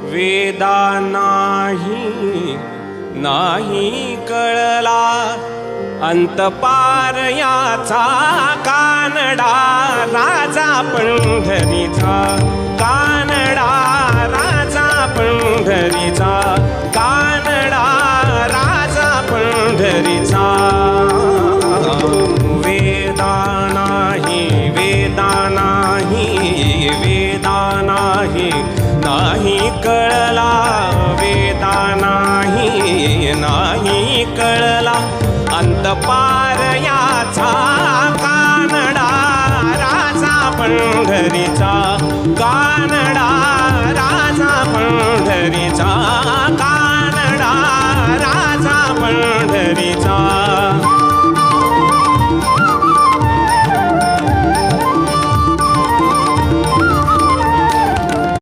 वेदा नाही नाही कळला अंतपार याचा कानडा राजा पंढरीचा कानडा राजा पंढरीचा कानडा राजा पंढरीचा वेदा नाही वेदा नाही वेदा नाही नाही कळला वेदा नाही नाही कळला अंतपार याचा कानडा राजा पंढरीचा कानडा राजा पंढरीचा कानडा राजा पंढरीचा